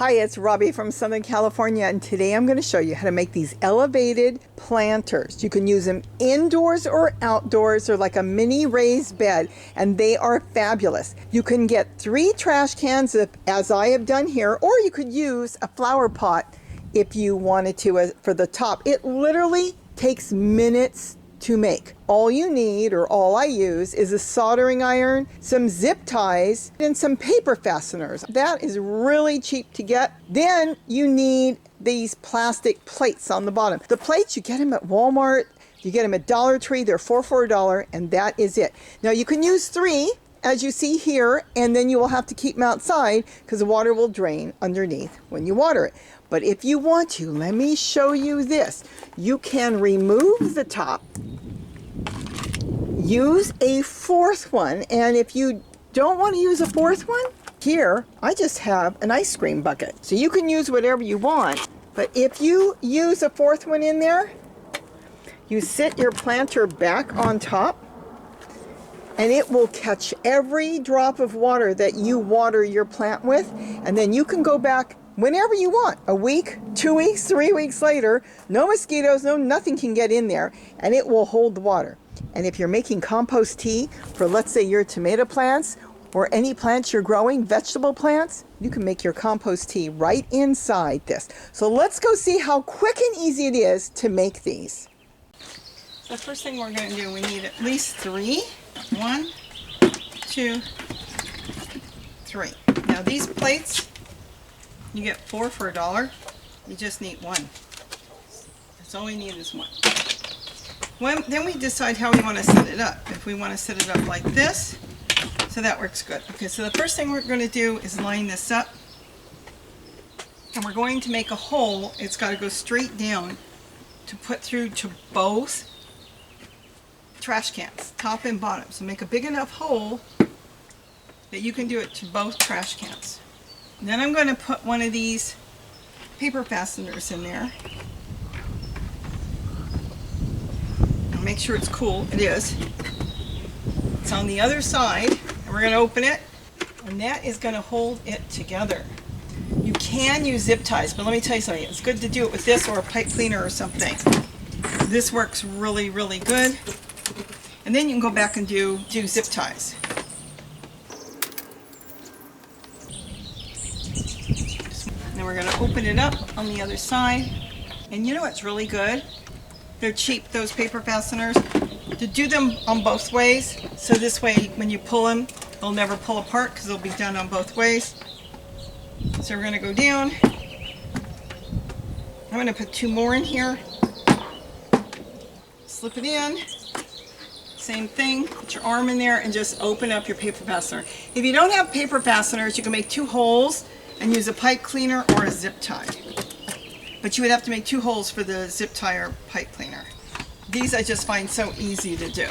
Hi, it's Robbie from Southern California, and today I'm going to show you how to make these elevated planters. You can use them indoors or outdoors, or like a mini raised bed, and they are fabulous. You can get 3 trash cans, as I have done here, or you could use a flower pot if you wanted to for the top. It literally takes minutes to make. All you need, or all I use, is a soldering iron, some zip ties, and some paper fasteners. That is really cheap to get. Then you need these plastic plates on the bottom. The plates, you get them at Walmart, you get them at Dollar Tree, they're $4 for $1, and that is it. Now you can use 3, as you see here, and then you will have to keep them outside because the water will drain underneath when you water it. But if you want to, let me show you this. You can remove the top, use a 4th one, and if you don't want to use a 4th one, here I just have an ice cream bucket. So you can use whatever you want, but if you use a 4th one in there, you sit your planter back on top, and it will catch every drop of water that you water your plant with, and then you can go back whenever you want, a week, 2 weeks, 3 weeks later, no mosquitoes, nothing can get in there, and it will hold the water. And if you're making compost tea for, let's say, your tomato plants or any plants you're growing, vegetable plants, you can make your compost tea right inside this. So let's go see how quick and easy it is to make these. So the first thing we're going to do, we need at least 3. 1, 2, 3. Now these plates, you get 4 for $1. You just need 1. That's all we need is 1. Then we decide how we want to set it up. If we want to set it up like this, so that works good. Okay, so the first thing we're going to do is line this up. And we're going to make a hole. It's got to go straight down to put through to both trash cans, top and bottom. So make a big enough hole that you can do it to both trash cans. And then I'm going to put one of these paper fasteners in there. And make sure it's cool. It is. It's on the other side, and we're going to open it, and that is going to hold it together. You can use zip ties, but let me tell you something. It's good to do it with this or a pipe cleaner or something. This works really, really good. And then you can go back and do zip ties. Then we're going to open it up on the other side. And you know what's really good? They're cheap, those paper fasteners. To do them on both ways, so this way when you pull them, they'll never pull apart because they'll be done on both ways. So we're going to go down. I'm going to put 2 more in here. Slip it in. Same thing, put your arm in there and just open up your paper fastener. If you don't have paper fasteners, you can make 2 holes and use a pipe cleaner or a zip tie. But you would have to make 2 holes for the zip tie or pipe cleaner. These I just find so easy to do.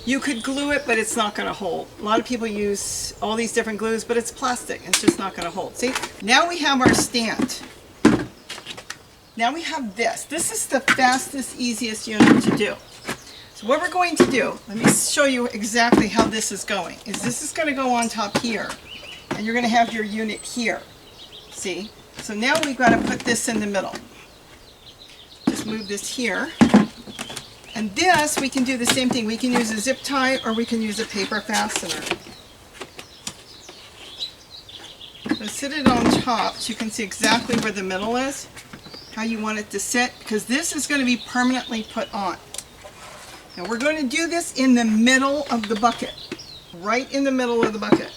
You could glue it, but it's not going to hold. A lot of people use all these different glues, but it's plastic. It's just not going to hold. See? Now we have our stand. Now we have this. This is the fastest, easiest unit to do. So what we're going to do, let me show you exactly how this is going, is this is going to go on top here, and you're going to have your unit here. See? So now we've got to put this in the middle. Just move this here. And this, we can do the same thing. We can use a zip tie or we can use a paper fastener. So sit it on top so you can see exactly where the middle is, how you want it to sit, because this is going to be permanently put on. Now we're going to do this in the middle of the bucket, right in the middle of the bucket.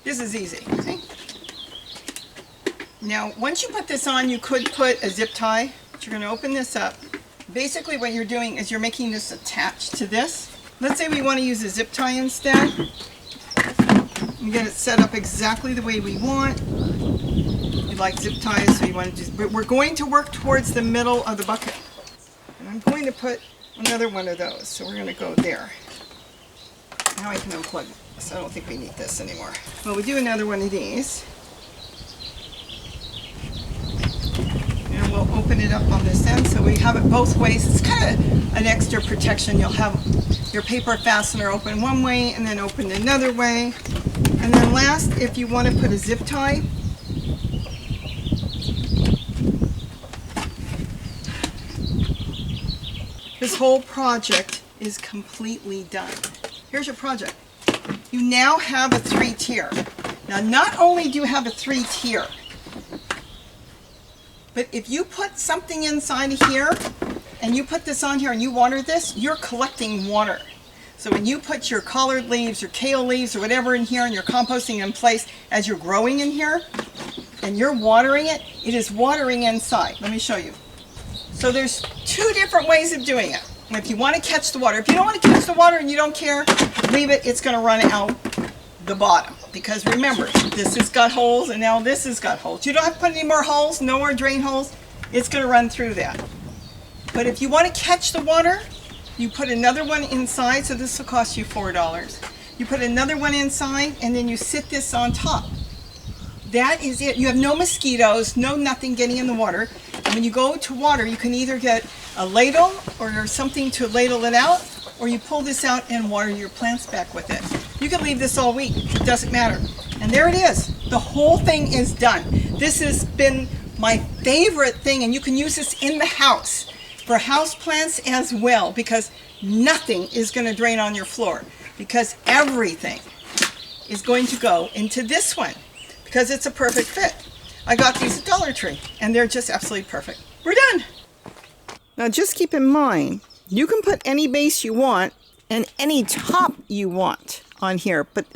This is easy, see? Now once you put this on, you could put a zip tie, but you're going to open this up. Basically what you're doing is you're making this attached to this. Let's say we want to use a zip tie instead. We get it set up exactly the way we want. Like zip ties, so you want to just, but we're going to work towards the middle of the bucket. And I'm going to put another one of those, so we're going to go there. Now I can unplug this. I don't think we need this anymore. Well, we do another one of these. And we'll open put it up on this end so we have it both ways. It's kind of an extra protection. You'll have your paper fastener open one way and then open another way. And then last, if you want to put a zip tie, this whole project is completely done. Here's your project. You now have a 3-tier. Now, not only do you have a 3-tier, but if you put something inside of here and you put this on here and you water this, you're collecting water. So when you put your collard leaves, your kale leaves, or whatever in here and you're composting in place as you're growing in here and you're watering it, it is watering inside. Let me show you. So there's 2 different ways of doing it. If you want to catch the water, if you don't want to catch the water and you don't care, leave it, it's going to run out the bottom. Because remember, this has got holes and now this has got holes. You don't have to put any more holes, no more drain holes. It's going to run through that. But if you want to catch the water, you put another one inside, so this will cost you $4. You put another one inside and then you sit this on top. That is it. You have no mosquitoes, no nothing getting in the water. And when you go to water, you can either get a ladle or something to ladle it out, or you pull this out and water your plants back with it. You can leave this all week, it doesn't matter. And there it is. The whole thing is done. This has been my favorite thing, and you can use this in the house for house plants as well, because nothing is going to drain on your floor, because everything is going to go into this one, because it's a perfect fit. I got these at Dollar Tree, and they're just absolutely perfect. We're done. Now just keep in mind, you can put any base you want and any top you want on here, but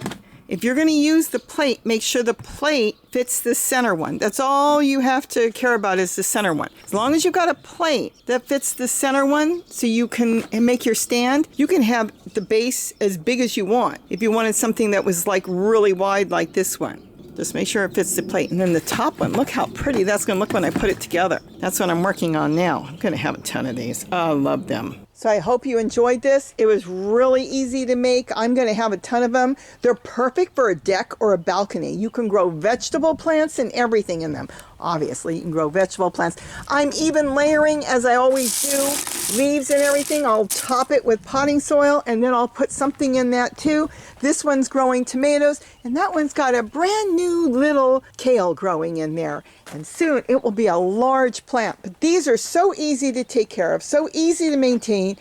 if you're going to use the plate, make sure the plate fits the center one. That's all you have to care about, is the center one. As long as you've got a plate that fits the center one so you can make your stand, you can have the base as big as you want. If you wanted something that was like really wide like this one, just make sure it fits the plate. And then the top one, look how pretty that's going to look when I put it together. That's what I'm working on now. I'm going to have a ton of these. I love them. So I hope you enjoyed this. It was really easy to make. I'm going to have a ton of them. They're perfect for a deck or a balcony. You can grow vegetable plants and everything in them. Obviously, you can grow vegetable plants. I'm even layering, as I always do, leaves and everything. I'll top it with potting soil, and then I'll put something in that too. This one's growing tomatoes, and that one's got a brand new little kale growing in there. And soon it will be a large plant. But these are so easy to take care of, so easy to maintain.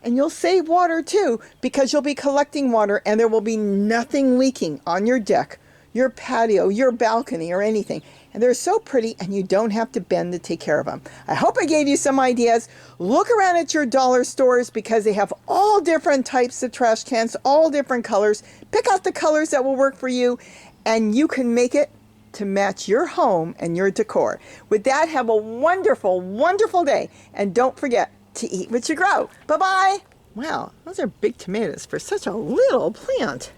And you'll save water too, because you'll be collecting water and there will be nothing leaking on your deck, your patio, your balcony, or anything. And they're so pretty, and you don't have to bend to take care of them. I hope I gave you some ideas. Look around at your dollar stores, because they have all different types of trash cans, all different colors. Pick out the colors that will work for you, and you can make it to match your home and your decor. With that, have a wonderful, wonderful day. And don't forget to eat what you grow. Bye-bye. Wow, those are big tomatoes for such a little plant.